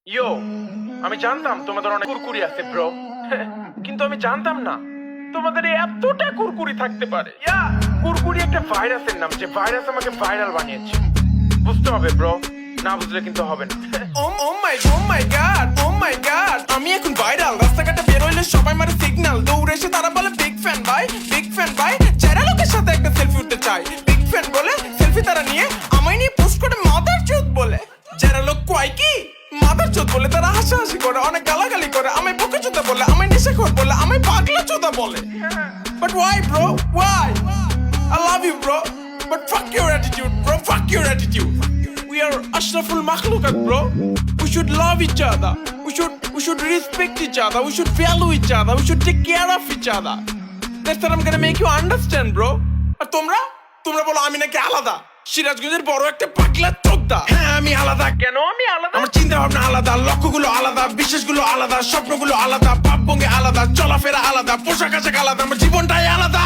ইয়ো, আমি জানতাম তোমাদের অনেক কুরকুরি আছে ব্রো, কিন্তু আমি জানতাম না তোমাদের এতটা কুরকুরি থাকতে পারে। কুরকুরি একটা ভাইরাসের নাম, যে ভাইরাস আমাকে ভাইরাল বানিয়েছে। বুঝতে হবে ব্রো, না বুঝলে কিন্তু হবে না। ও মাই গড, আমি এখন ভাইরাল। রাস্তাঘাটে বের হইলে সবাই মারে সিগন্যাল, দৌড়ে এসে তারা বলে বিগ ফ্যান ভাই। জাইরালকের সাথে একটা সেলফি উঠতে চাই। বিগ ফ্যান বলে সেলফি তারা নিয়ে আমায় নিয়ে পোস্ট করে মাদার চোদ বলে। জাইরালক কয় কি মাদার চোদ বলে, তারা হাসাহাসি করে, অনেক গালাগালি করে, আমায় বোকা চোদা বলে, আমায় নেশাখোর বলে, আমায় পাগলা চোদা বলে। But why bro, why? I love you bro, but fuck your attitude bro, fuck your attitude. We are ashraful makhlukat bro. We should love each other. We should respect each other. We should value each other. We should take care of each other. That's what I'm gonna make you understand bro. আর তোমরা বলো আমি নাকি আলাদা, সিরাজগঞ্জের বড় একটা পাগলা চোদা। হ্যাঁ আমি আলাদা। কেন আমি আলাদা? আমার চিন্তা ভাবনা আলাদা, লক্ষ্যগুলো আলাদা, বিশ্বাসগুলো আলাদা, স্বপ্নগুলো আলাদা, ভাবভঙ্গি আলাদা, চলাফেরা আলাদা, পোশাক আশাক আলাদা, আমার জীবনটাই আলাদা।